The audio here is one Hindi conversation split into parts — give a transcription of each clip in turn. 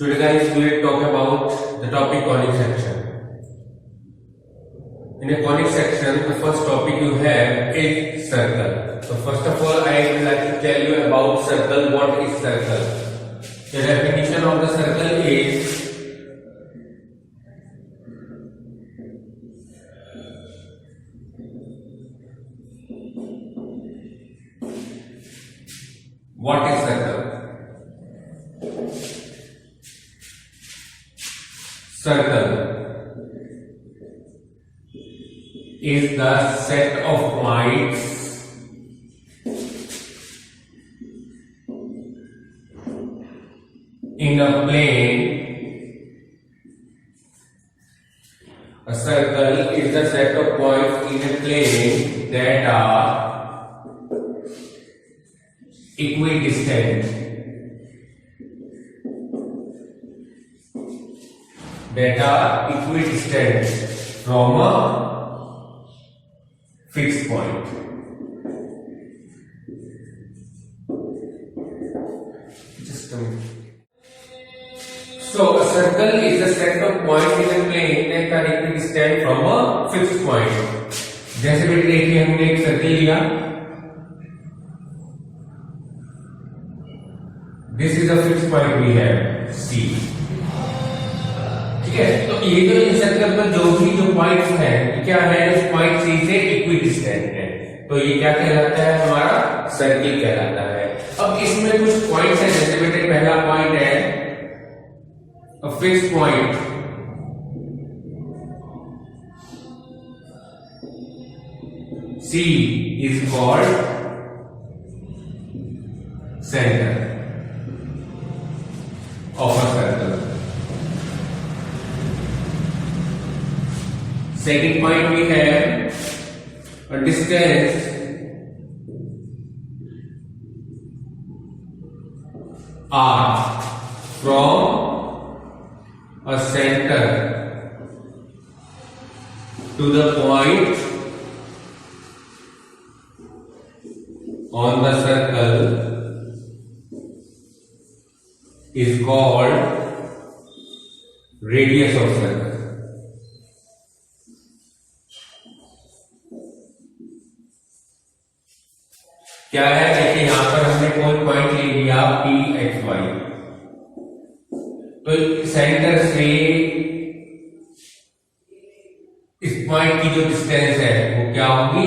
Today guys we will talk about the topic conic section. In a conic section, the first topic you have is circle. So first of all, I would like to tell you about circle. What is circle? The definition of the circle is what is circle? Circle is the set of points in a plane. A circle is the set of points in a plane that are equidistant. From a fixed point. Just a minute. So a circle is a set of points in a plane that are equidistant from a fixed point. जैसे बेटे देखिए हमने एक सर्कल लिया. This is a fixed point we have C. ठीक है, तो ये जो इस सर्कल पर जो पॉइंट्स है क्या है, इस पॉइंट सी से इक्विडिस्टेंट है, तो ये क्या कहलाता है, हमारा सर्किल कहलाता है. अब इसमें कुछ पॉइंट्स हैं, जैसे बेटे पहला पॉइंट है a fixed point C is called centre of a circle. Second point we have a distance r from a center to the point on the circle is called radius of circle. क्या है, देखिए यहां पर हमने कोई पॉइंट ले लिया पी एक्स वाई, तो सेंटर से इस पॉइंट की जो डिस्टेंस है वो क्या होगी,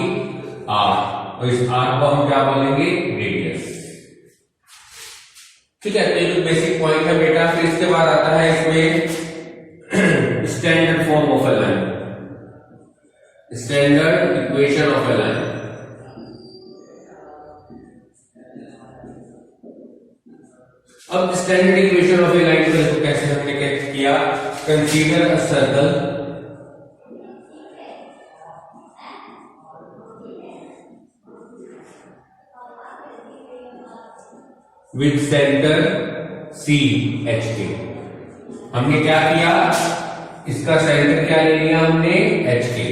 आर, और इस आर को हम क्या बोलेंगे, रेडियस. ठीक है, तो ये जो बेसिक पॉइंट है बेटा. फिर इसके बाद आता है इसमें standard form of a line, standard equation of a line. अब standard equation of a line को देखो कैसे हमने क्या किया. Consider a circle with centre C H K. हमने क्या किया, इसका सेंटर क्या ले लिया हमने, एच के.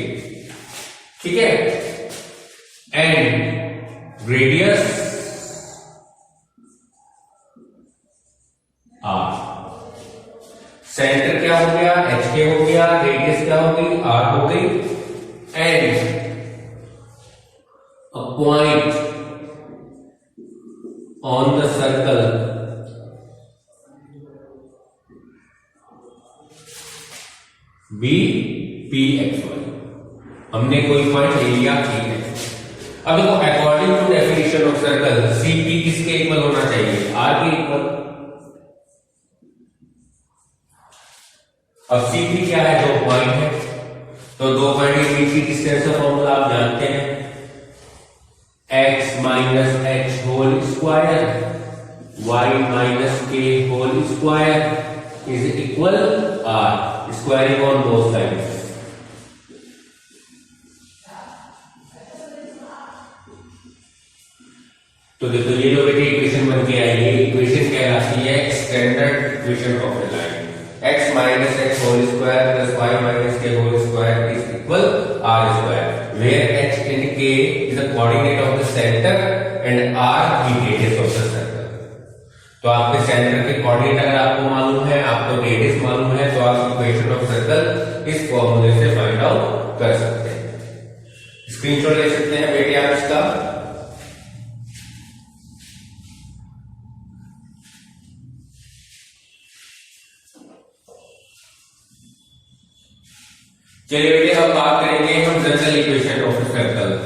ठीक है, एंड रेडियस आर. सेंटर क्या हो गया, एच के हो गया, रेडियस क्या हो गई, आर हो गई, and a point on the circle be P x y. हमने कोई पॉइंट ले लिया पी एक्स. अब देखो according to definition of circle C P किसके इक्वल होना चाहिए, आर के इक्वल. अब सी पी क्या है, दो पॉइंट है, तो दो पॉइंट के बीच की डिस्टेंस का फॉर्मूला आप जानते हैं, x minus H whole square y minus K whole square is equal R, squaring on both sides. तो देखो ये जो बेटे इक्वेशन बन के आई है, इक्वेशन कहलाती है standard equation of a line. x minus x whole square plus y minus k whole square is equal r square, where h and k is the coordinate of the center and r the radius of the circle. तो आपके सेंटर के कोऑर्डिनेट अगर आपको मालूम है, आपको रेडियस मालूम है, तो आप इक्वेशन ऑफ सर्कल इस फॉर्मूले से फाइंड आउट कर सकते हैं। स्क्रीनशॉट ले सकते हैं बेटे आप इसका। चलिए बेटे अब बात करेंगे हम जनरल इक्वेशन ऑफ सर्कल।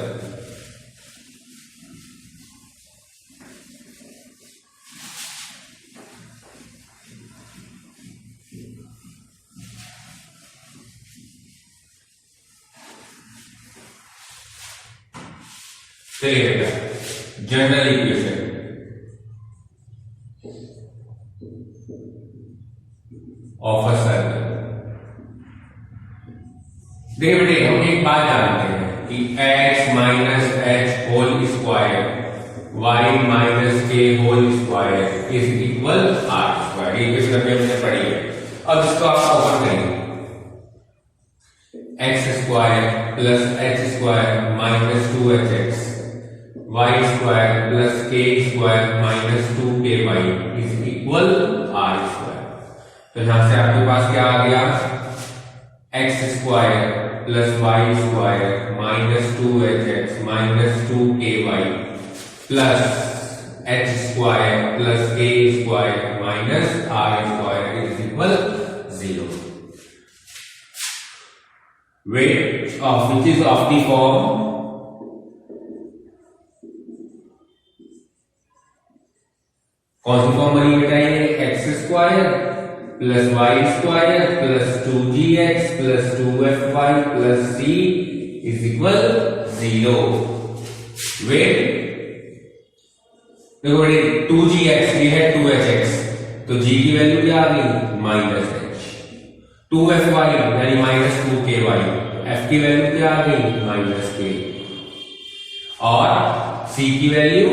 चलिए बेटा general equation of a circle. देखिए बेटे हम एक बात जानते हैं कि x minus H whole square y minus K whole square is equal R square. ये इक्वेशन अभी हमने पढ़ी है। अब इसको आप ओपन करेंगे, X square plus H square minus 2hx y square plus के square minus 2ky is equal R square. तो यहां से आपके पास क्या आ गया, X square plus Y square minus 2hx minus 2ky plus H square plus के square minus R square is equal 0, which is of the form कौन सी फॉर्म बनी बताइए, x square plus Y square plus 2gx plus 2fy plus c is equal 0। Wait देखो बेटे 2gx ये है 2hx, तो g की वैल्यू क्या आ गई माइनस h, 2fy यानी माइनस 2ky, तो f की वैल्यू क्या आ गई माइनस k, और c की वैल्यू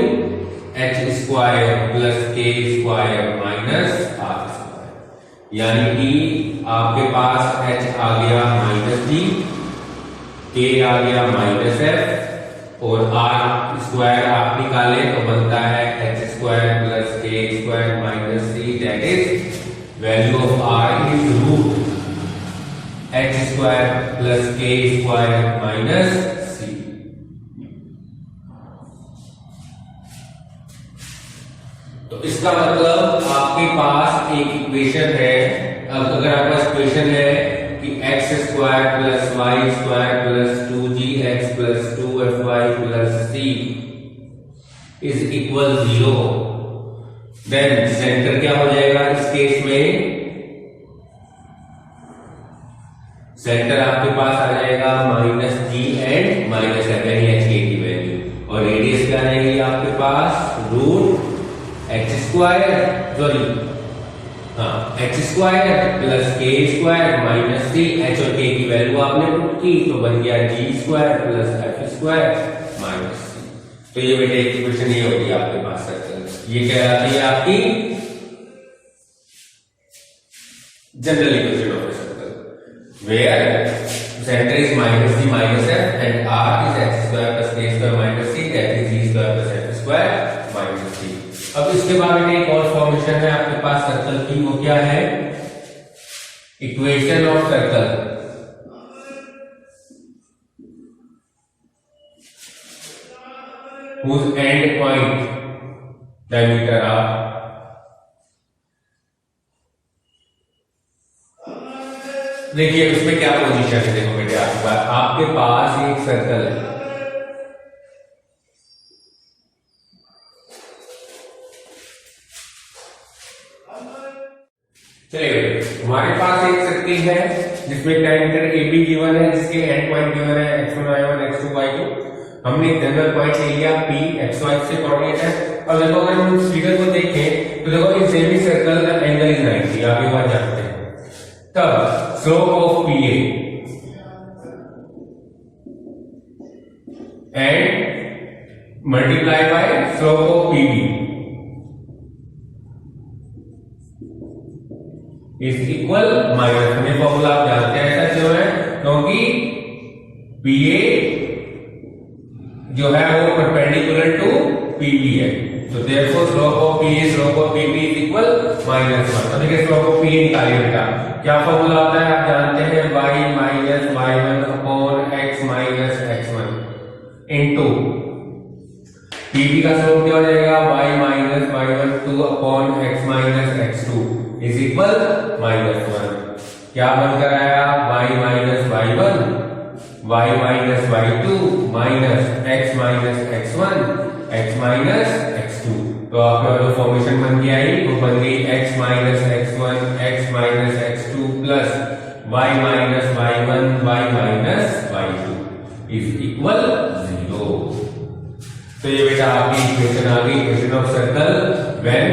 एच स्क्वायर प्लस के स्क्वायर माइनस आर स्क्वायर, यानी कि आपके पास h आ गया माइनस g, k आ गया माइनस f, और r स्क्वायर आप निकाले तो बनता है h स्क्वायर प्लस के square minus c, that is value of r is root h square plus के स्क्वायर माइनस c। तो इसका मतलब आपके पास एक इक्वेशन है। अब अगर आपके पास इक्वेशन है कि x square plus Y square plus 2gx plus 2fy plus c is equal 0, then centre क्या हो जाएगा इस केस में, सेंटर आपके पास आ जाएगा minus g and minus f यानी h की वैल्यू, और रेडियस क्या रहेगी आपके पास root H square H square plus के स्क्वायर माइनस सी, एच और के की वैल्यू आपने पुट की तो बन गया G square plus F square minus C. तो ये बेटे इक्वेशन ये होगी आपके पास सर्कल, ये क्या आती है आपकी general equation of circle, where centre is minus C minus F and R is X square plus के square minus C, that is G square plus F square minus C. अब इसके बाद में एक और फॉर्मेशन है आपके पास सर्कल की, वो क्या है, equation of circle. whose end point diameter are देखिए उसमें क्या पोजीशन है, देखो बेटे आपके पास एक सर्कल है, चलिए हमारे पास एक सर्किल है जिसमें डायमीटर AB गिवन है, जिसके एंड पॉइंट गिवन है x1 y1 x2 y2। हमने जनरल पॉइंट ले लिया P xy से कोऑर्डिनेट है। अब देखो अगर हम इस फिगर को देखें तो देखो इन सेमी सर्कल का एंगल इज 90, आप ये बात जानते हैं। तब slope of PA and multiply by slope of PB is equal minus, हमें फॉर्मूला आप जानते हैं, ऐसा क्यों है, क्योंकि PA जो है वो परपेंडिकुलर टू PB है, So therefore slope of P is slope of PP is equal -1. तो देखिए slope of P निकालिए बेटा। क्या फॉर्मूला होता है आप जानते हैं, y minus y1 upon x minus x1 into PP का स्लोप क्या हो जाएगा, y minus y1 2 upon x minus x2 is equal -1। क्या बनकर आया, y minus y1 y minus y2 minus x minus x1 x minus x2। तो आपका जो फॉर्मेशन बन गई आई वो बन गई x minus x1 x minus x2 plus y minus y1 y minus y2 is equal 0। तो ये बेटा आपकी इक्वेशन आ गई, equation of circle when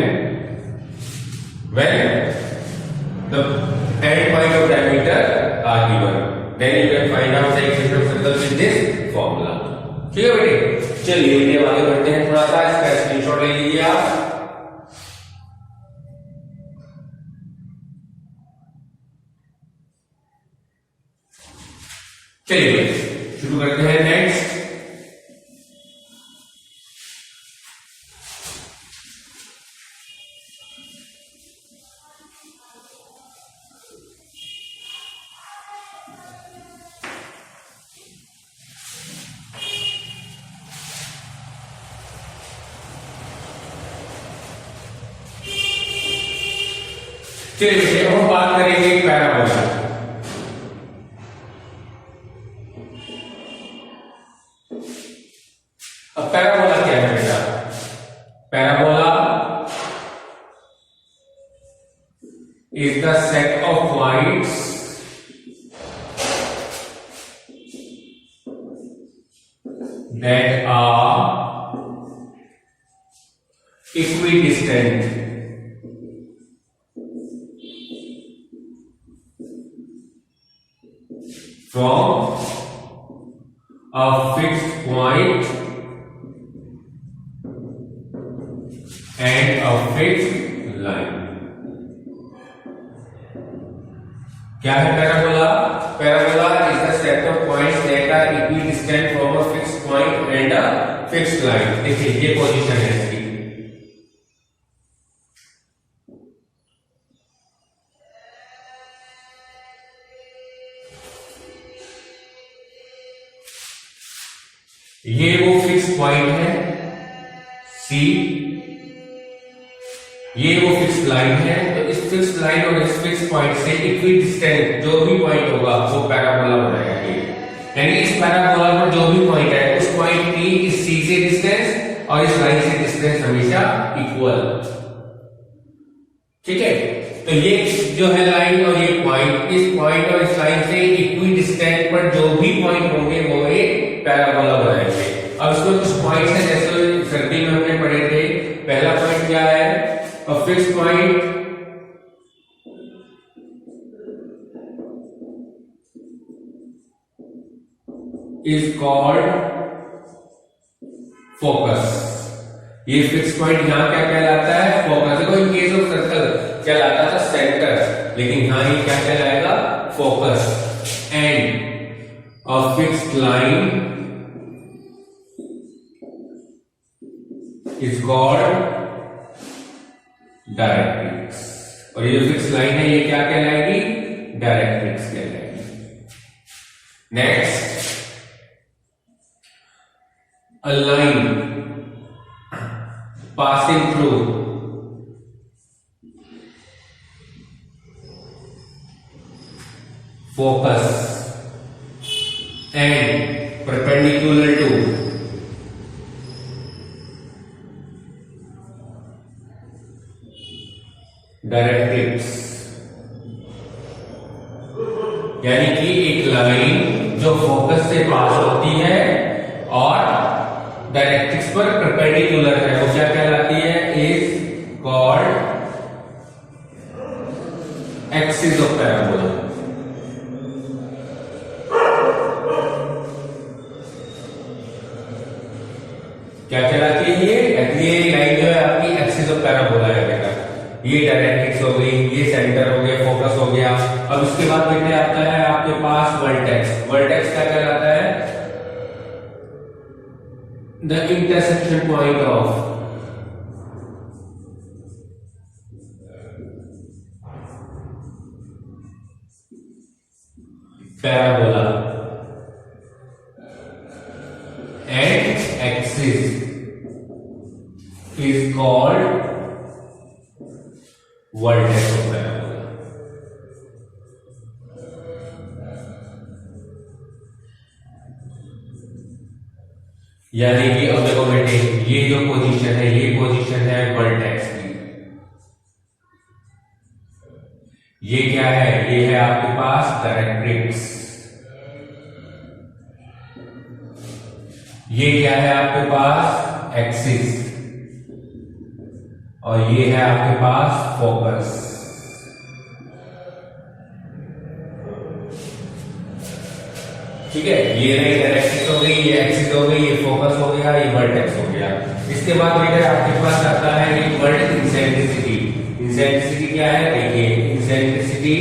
the end point of diameter are given, then you can find out the equation of circle with this formula। ठीक है बेटे, चलिए ये आगे बढ़ते हैं, थोड़ा सा इसका स्क्रीनशॉट ले लीजिए आप। चलिए शुरू करते हैं नेक्स्ट। चलिए हम बात करेंगे पैराबोला। अब पैराबोला क्या है बेटा, parabola is the set of points that are equidistant from a fixed point and a fixed line। क्या है parabola, parabola is the set of points that are equidistant from a fixed point and a fixed line। देखिए ये पोजीशन है इसकी, ये वो फिक्स पॉइंट है C, ये वो फिक्स लाइन है। तो इस फिक्स लाइन और इस फिक्स पॉइंट से इक्विडिस्टेंट जो भी पॉइंट होगा वो पैराबोला बनाएगा ये। यानी इस पैराबोला पर जो भी पॉइंट है उस पॉइंट की इस C से डिस्टेंस और इस लाइन से डिस्टेंस हमेशा इक्वल। ठीक है, तो ये जो है लाइन और ये पॉइंट, इस पॉइंट और इस लाइन से इक्विडिस्टेंट पर जो भी पॉइंट होंगे वो एक पैराबोला बनाएंगे। अब इसमें कुछ पॉइंट्स हैं, जैसे सर्दी में हमने पढ़े थे। पहला पॉइंट क्या है, a fixed point is called focus. ये फिक्स पॉइंट यहां क्या कहलाता है, फोकस। देखो इन केस ऑफ सर्कल कहलाता था सेंटर, लेकिन यहां ये क्या कहलाएगा, focus. And a fixed line is called directrix. और ये जो फिक्स लाइन है ये क्या कहलाएगी, डायरेक्ट्रिक्स कहलाएगी। Next, a line passing through focus and perpendicular to directrix. यानी कि एक लाइन जो फोकस से पास होती है और डायरेक्ट्रिक्स पर परपेंडिकुलर है वो क्या कहलाती है, is called axis of parabola. क्या कहलाती है ये लाइन जो है आपकी एक्सिस ऑफ पैराबोला है बेटा। ये डायरेक्ट्रिक्स हो गई, ये सेंटर हो गया, फोकस हो गया। अब इसके बाद बेटे आता है आपके पास वर्टेक्स। वर्टेक्स क्या कहलाता है, the intersection point of parabola and axis is called vertex of parabola. यानी कि अब देखो बेटे, ये जो पोजीशन है, ये पोजीशन है वर्टेक्स की। ये क्या है? ये है आपके पास डायरेक्ट्रिक्स। ये क्या है आपके पास? एक्सिस। और ये है आपके पास फोकस। ठीक है, ये रही डायरेक्ट्रिक्स हो गई, ये एक्सिस हो गई, ये फोकस हो गया, ये वर्टेक्स हो गया। इसके बाद बेटा आपके पास आता है ये वर्ड इंसेंट्रिसिटी। इंसेंट्रिसिटी क्या है? देखिए, eccentricity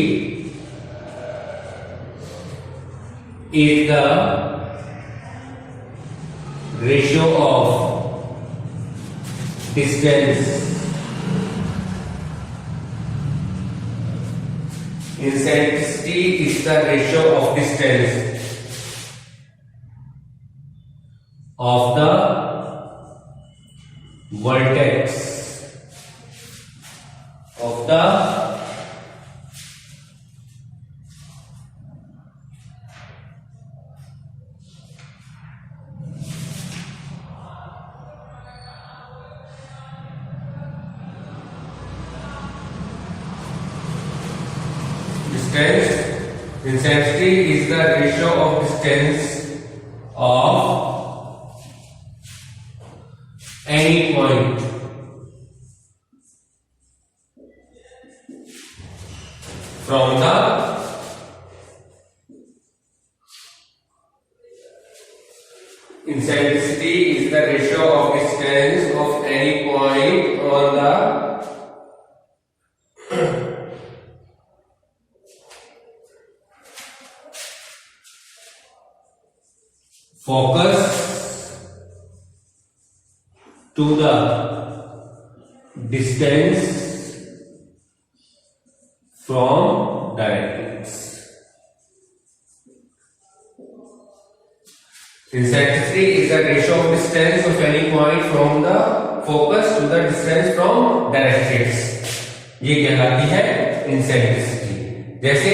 is the ratio of distance, eccentricity is the ratio of distance of the vertex of the distance. Intensity is the ratio of distance of any point from the eccentricity is the ratio of distance of any point on the focus to the distance from directrix. Eccentricity is the ratio of distance of any point from the focus to the distance from directrix. ये कहलाती है इंसेंट्रिसिटी। जैसे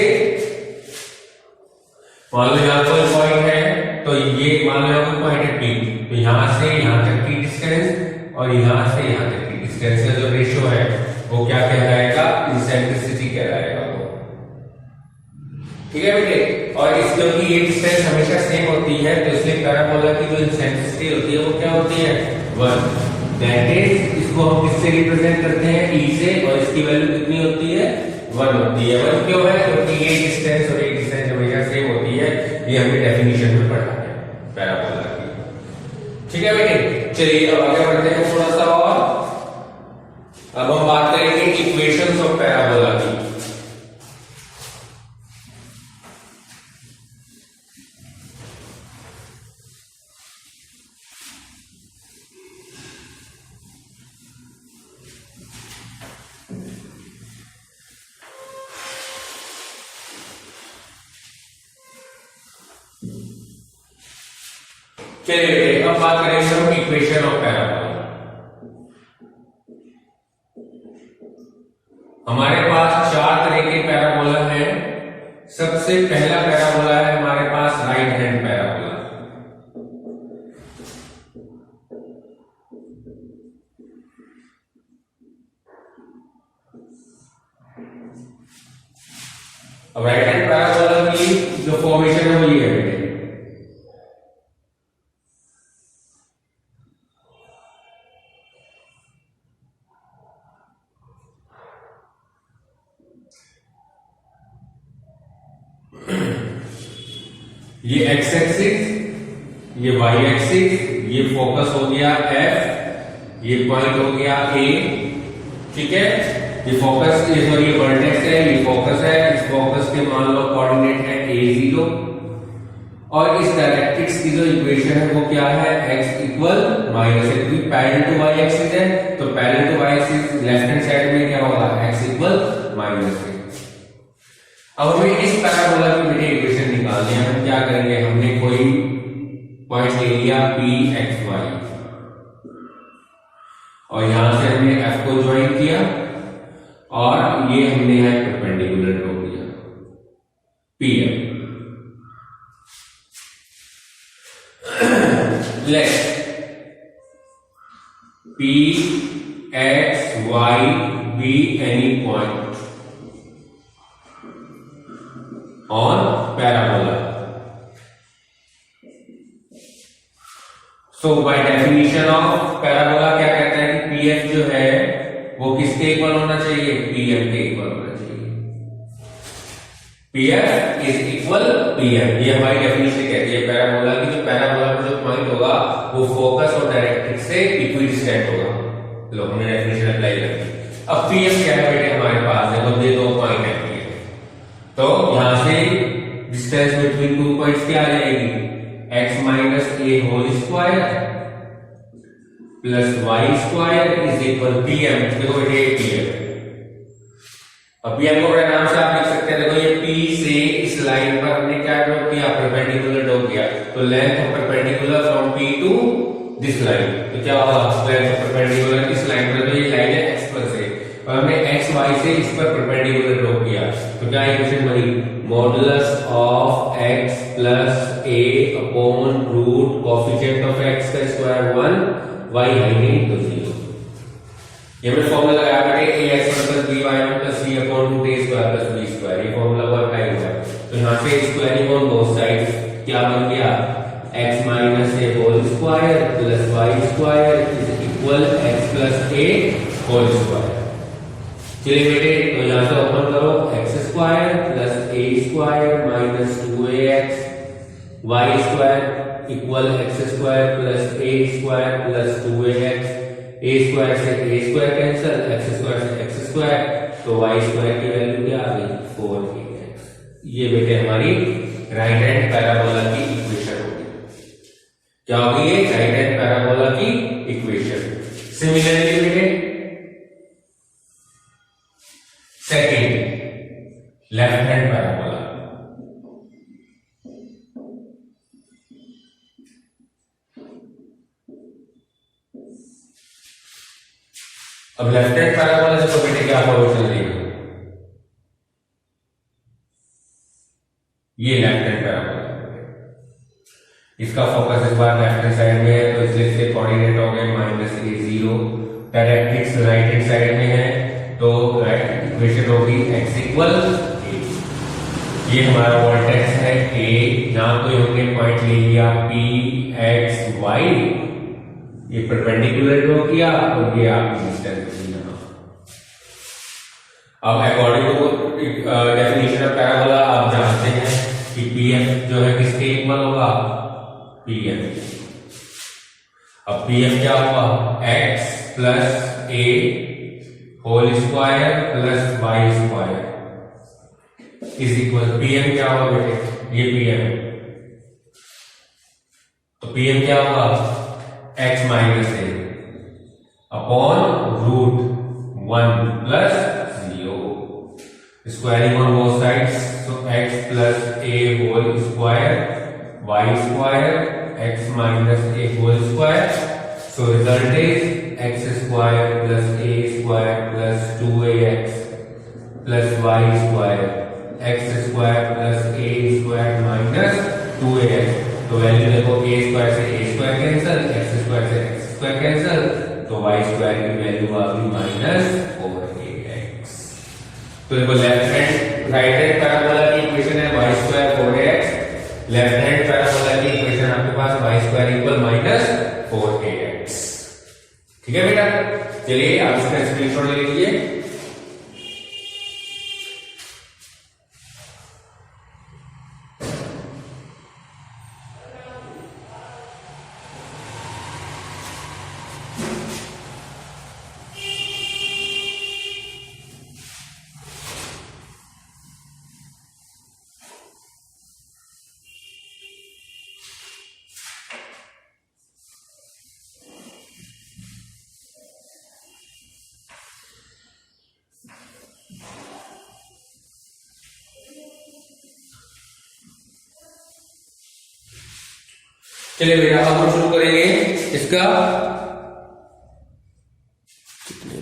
मान लो यहां कोई पॉइंट है, तो ये मान लो कोई पॉइंट है P, तो यहां से यहां तक की डिस्टेंस और यहां से यहां तक की डिस्टेंस का जो रेशियो है वो क्या कहलाएगा? इंसेंट्रिसिटी कहलाएगा वो। ठीक है बेटे, और इस क्योंकि ये डिस्टेंस हमेशा सेम होती है तो इसलिए पैराबोला की जो इंसेंट्रिसिटी होती है वो क्या होती है? 1। दैट इज, इसको हम किससे रिप्रेजेंट करते हैं? E से, और इसकी वैल्यू कितनी होती है? 1 होती है। 1 क्यों है? क्योंकि ये डिस्टेंस और ये डिस्टेंस हमेशा सेम होती है। ये हमें डेफिनेशन में पढ़ा है पैराबोला की। ठीक है बेटे, चलिए अब आगे बढ़ते हैं थोड़ा सा और। अब हम बात करेंगे इक्वेशंस ऑफ पैराबोला की। चलिए बेटे, अब बात करेंगे हम इक्वेशन ऑफ पैराबोला। हमारे पास 4 तरह के पैराबोला हैं। सबसे पहला पैराबोला है हमारे पास राइट हैंड पैराबोला। अब राइट हैंड पैराबोला की जो फॉर्मेशन है वो ये है बेटे। ये एक्स एक्सिस, ये वाई एक्सिस, ये फोकस हो गया F, ये पॉइंट हो गया A। ठीक है, ये फोकस, ये वर्टेक्स है, ये फोकस है। इस फोकस के मान लो कोऑर्डिनेट है A0, और इस डायरेक्ट्रिक्स की जो इक्वेशन है वो क्या है? x इक्वल माइनस है, क्योंकि पैरेलल टू वाई एक्सिस है, तो parallel to y axis left hand side में क्या होगा? x इक्वल माइनस है। अब हमें इस पैराबोला की बेटे इक्वेशन निकालनी हमने एफ को ज्वाइन किया और ये हमने यहाँ परपेंडिकुलर ड्रॉ किया PM. Let P x y be any point on parabola. So by definition of parabola क्या कहता है कि पीएफ जो है वो किसके इक्वल होना चाहिए, पीएम के इक्वल होना चाहिए। पीएफ इज इक्वल पीएम, ये हमारी डेफिनेशन कहती है पैराबोला की। जो पैराबोला का जो पॉइंट होगा वो फोकस और डायरेक्ट्रिक्स से इक्विडिस्टेंट होगा। लो हमने डेफिनेशन अप्लाई कर दी। अब पीएफ क्या है बेटे हमारे पास, देखो ये दो पॉइंट है पीएफ। तो यहां से डिस्टेंस बिटवीन टू पॉइंट्स क्या आ जाएगी, x minus a whole square plus Y square is equal PM. देखो बेटे पीएम, अब पीएम को बड़े नाम से आप लिख सकते हैं। देखो ये पी से इस लाइन पर हमने क्या ड्रॉ किया, परपेंडिकुलर ड्रॉ किया। तो length of perpendicular from P to this line, तो क्या होगा लेंथ ऑफ परपेंडिकुलर इस लाइन पर, तो ये लाइन है एक्स पर से और हमने एक्स वाई से इस पर परपेंडिकुलर ड्रॉ किया। तो क्या इक्वेशन बनी, modulus of x plus a upon root coefficient of x का स्क्वायर 1 y हाइट तो 0। ये मैंने फॉर्मूला लगाया बेटे ax1 + by1 + c upon root a square plus b square, ये फॉर्मूला को अप्लाई हुआ है। तो यहां से स्क्वायरिंग ऑन बोथ साइड्स क्या बन गया, x minus a whole square plus y square is equal x plus a whole square. चलिए बेटे तो यहां से ओपन करो, x square plus a square minus 2ax y square equal x square plus a square plus 2ax। a square से a square cancel, x square से x स्क्वायर, तो y स्क्वायर की वैल्यू क्या आ गई 4ax। ये बेटे हमारी राइट हैंड पैराबोला की इक्वेशन होगी। क्या होगी ये, राइट हैंड पैराबोला की इक्वेशन। सिमिलरली बेटे सेकंड लेफ्ट हैंड पैराबोला। अब लेफ्ट हैंड पैराबोला से तो बेटे क्या फॉर्मेशन लेगा, ये लेफ्ट हैंड पैराबोला, इसका फोकस इस बार लेफ्ट हैंड साइड में है, तो इसलिए इसके कोऑर्डिनेट हो गए -a0। Directrix right hand side में है, तो राइट इक्वेशन होगी x इक्वल a। ये हमारा वर्टेक्स है a, यहां कोई हमने पॉइंट ले लिया p x y, ये परपेंडिकुलर ड्रॉ किया और ये आपकी डिस्टेंस थी यहां। अब according to definition of parabola आप जानते हैं कि पीएफ जो है किसके इक्वल होगा, पीएफ। अब पीएफ क्या होगा, x plus a whole square plus Y square is equal, PM क्या होगा बेटे, ये पीएम। तो पीएम क्या होगा, x minus a upon root 1 plus 0, squaring on both sides, so x plus a whole square y square x minus a whole square. So result is x square plus a square plus 2ax plus y square, x square plus a square minus 2ax। तो वैल्यू देखो a स्क्वायर से a square cancel, x square से x स्क्वायर कैंसिल, तो y स्क्वायर की वैल्यू आ गई -4ax। तो देखो left hand right hand parabola की इक्वेशन है y square 4ax, left hand parabola की इक्वेशन आपके पास y स्क्वायर इक्वल -4ax। ठीक है बेटा, चलिए आप इसका स्क्रीनशॉट ले लीजिए। चलिए बेटा अब हम शुरू करेंगे इसका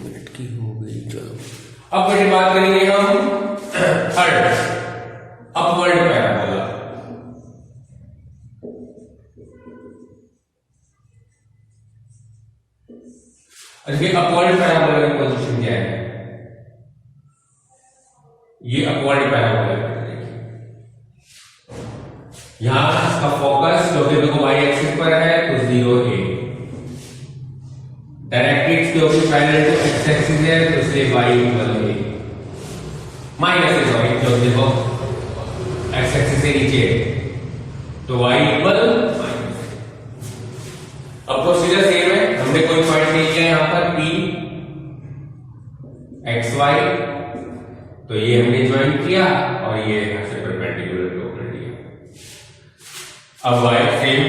मिनट की हो गई। चलो अब बेटे बात करेंगे हम थर्ड अपवर्ड पैराबोला। ये अपवर्ड पैराबोला की पोजीशन क्या है? ये अपवर्ड पैराबोला है। यहां इसका फोकस क्योंकि देखो y एक्सिस पर है तो 0 a, डायरेक्ट्रिक्स क्योंकि पैरेलल टू x एक्सिस है तो इसलिए y इक्वल a, माइनस है सॉरी जो देखो x एक्सिस से नीचे तो y इक्वल माइनस। अब प्रोसीजर सेम है, हमने कोई पॉइंट नहीं लिया यहां पर p x y, तो ये हमने ज्वाइन किया और ये यहां से परपेंडिकुलर ड्रॉ कर दिया। अब y same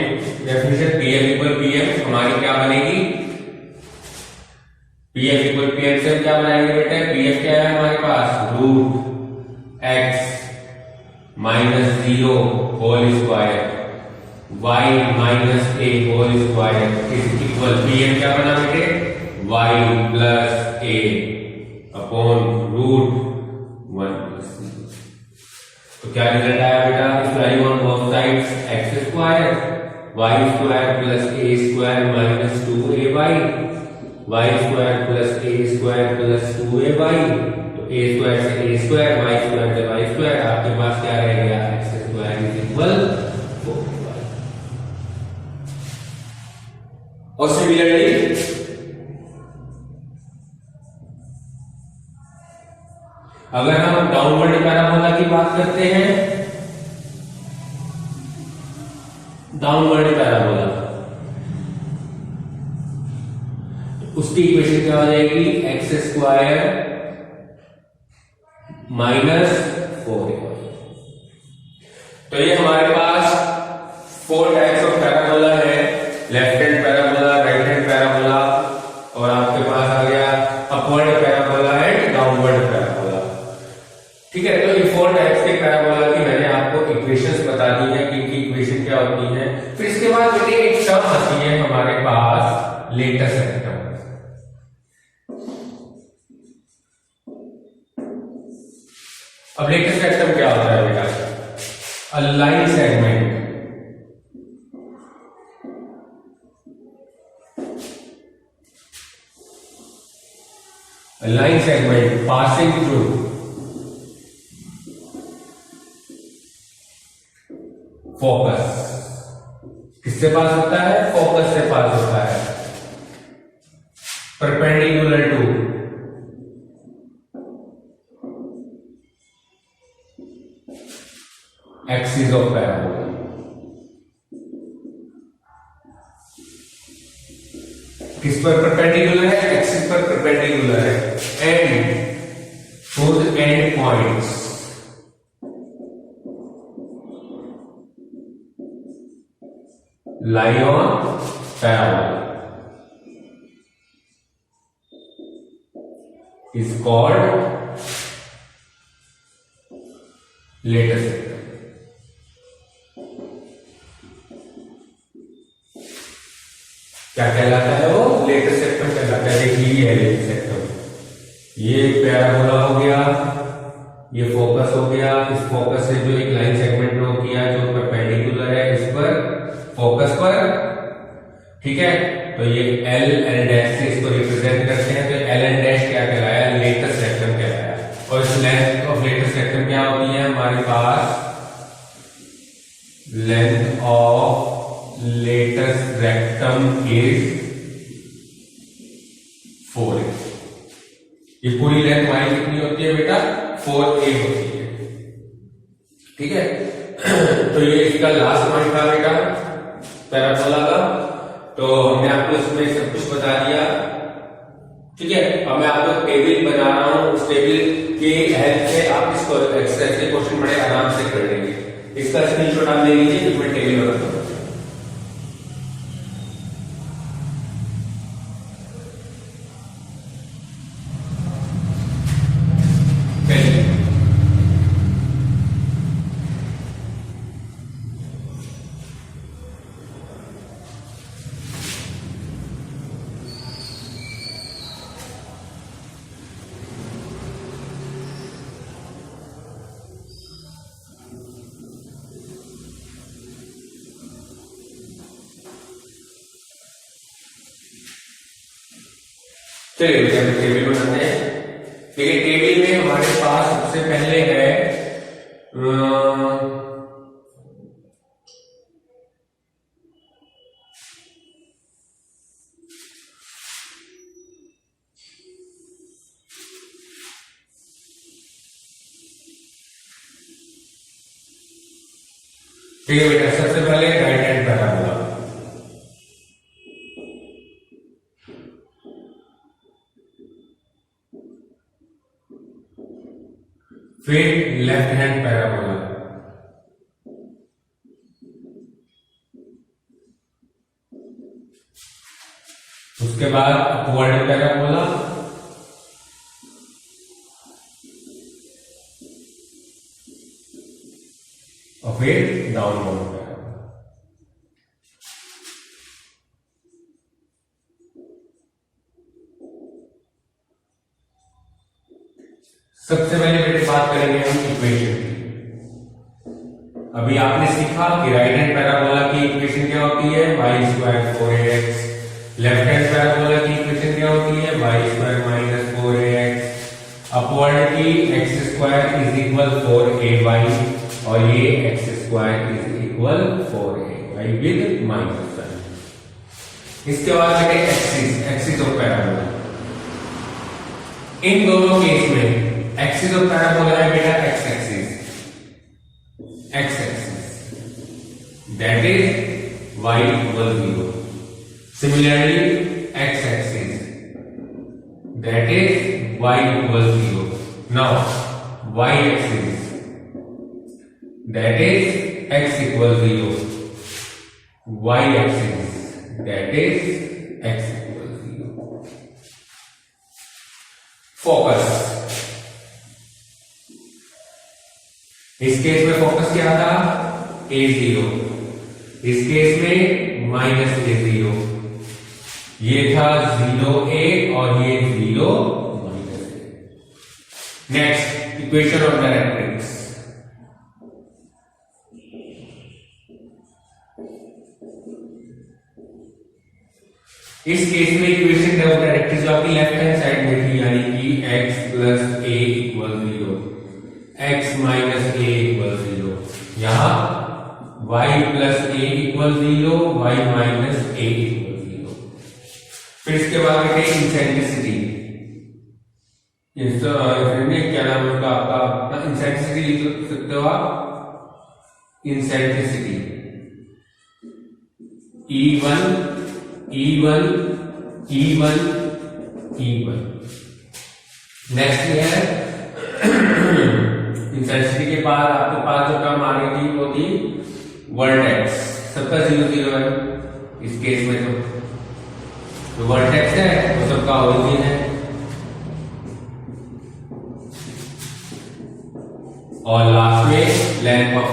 definition pf equal pm हमारी क्या बनेगी? pf इक्वल pm से क्या बनाएंगे बेटे? pf क्या है हमारे पास? Root x minus 0 whole square y minus a whole square is equal pm क्या बना बेटे? y plus a upon root 1 plus 0। तो क्या रिजल्ट आया बेटा? इस value on both sides x square y square plus a square minus 2ay, y square plus a square plus 2ay, तो a स्क्वायर से a स्क्वायर, y स्क्वायर से y स्क्वायर, आपके पास क्या रह गया? x square is equal 4y। और सिमिलरली अगर हम डाउनवर्ड पैराबोला की बात करते हैं, डाउनवर्ड पैराबोला उसकी इक्वेशन क्या हो जाएगी? X square minus 4ay। तो ये हमारे पास 4 टाइप्स ऑफ पैराबोला है, left hand parabola, right hand parabola, और आपके पास आ गया upward parabola and downward parabola. ठीक है, तो ये 4 टाइप्स के पैराबोला की मैंने आपको इक्वेशंस बता दी है कि इनकी इक्वेशन क्या होती है। फिर इसके बाद बेटे एक टर्म आती है हमारे पास लेटस रेक्टम। अब लेटस रेक्टम क्या होता है बेटा? A line segment passing through focus. किससे पास होता है? फोकस से पास होता है, perpendicular to axis of parabola. किस पर परपेंडिकुलर है? एक्सिस पर परपेंडिकुलर है, and whose end points lie on parabola is called latus sector। क्या कहलाता है वो? लेटस सेक्टम कहलाता है। देखिए ये है लेटस सेक्टम, ये पैराबोला हो गया, ये फोकस हो गया। इस फोकस से जो एक लाइन सेगमेंट ड्रॉ किया जो परपेंडिकुलर है इस पर फोकस पर, ठीक है, तो ये एल एल डैश से इसको रिप्रेजेंट करते हैं। तो एल एल डैश क्या कहलाया? लेटस रेक्टम कहलाया। और इस लेंथ ऑफ लेटस रेक्टम क्या होती है हमारे पास? Length of latus rectum is 4a। ये पूरी लेंथ हमारी कितनी होती है बेटा? 4a होती है। ठीक है, तो ये इसका लास्ट पॉइंट था बेटा पैराबोला का। तो हमने आपको इसमें सब कुछ बता दिया। ठीक है, अब मैं आपको टेबल बना रहा हूं, उस टेबल की हेल्प से आप इसको एक्सरसाइज के क्वेश्चन बड़े आराम से कर लेंगे। इसका स्क्रीनशॉट आप ले लीजिए, फिर मैं टेबल बनाता हूं। चलिए बेटा टेबल बनाते हैं। देखिए टेबल में हमारे पास सबसे पहले है ठीक है बेटा, सबसे पहले राइट हैंड पैराबोला, फिर लेफ्ट हैंड पैराबोला, उसके बाद अपवर्ड पैराबोला, और फिर डाउनवर्ड पैराबोला। सबसे पहले बेटे बात करेंगे हम इक्वेशन की। अभी आपने सीखा कि राइट हैंड पैराबोला की इक्वेशन क्या होती है, y square 4ax। Left hand parabola की इक्वेशन क्या होती है, y square minus 4ax। Upward की x square is equal 4ay और ये x square is equal 4ay with minus sign. इसके बाद बेटे एक्सिस ऑफ पैराबोला। इन दोनों केस में एक्सिस ऑफ पैराबोला है बेटा x axis that is y equal 0। Similarly x axis that is y equal 0। Now y axis that is x equal 0, y axis that is x equal 0. Focus, इस केस में फोकस क्या था, a0, इस केस में माइनस a0, ये था 0a और ये 0 minus a। Next equation of directrix. इस केस में इक्वेशन ऑफ डायरेक्ट्रिक्स जो आपकी लेफ्ट हैंड साइड में थी, यानी कि x plus a equal 0, x minus a equal 0, यहां y plus a equal 0, y minus a equal 0। फिर इसके बाद बेटे इंसेंट्रिसिटी, क्या नाम है आपका, इंसेंट्रिसिटी लिख सकते हो आप, इंसेंट्रिसिटी E1 E1 E1 E1। Next है इंटेंसिटी के बाद आपके पास जो टर्म आ रही थी वो थी वर्टेक्स, सबका 0 0 है। इस केस में जो वर्टेक्स है वो सबका ओरिजिन है, और लास्ट में length of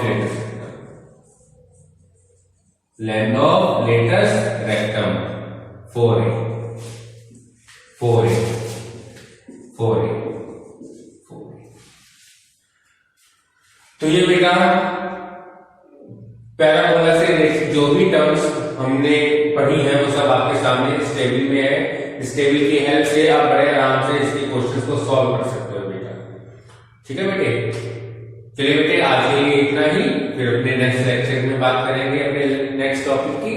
latus rectum 4a 4a 4a 4a। तो ये बेटा पैराबोला से जो भी टर्म्स हमने पढ़ी है वो सब आपके सामने इस टेबल में है। इस टेबल की हेल्प से आप बड़े आराम से इसके क्वेश्चंस को सॉल्व कर सकते हो बेटा। ठीक है बेटे, चलिए बेटे आज के लिए इतना ही, फिर अपने नेक्स्ट लेक्चर में बात करेंगे अपने नेक्स्ट टॉपिक की।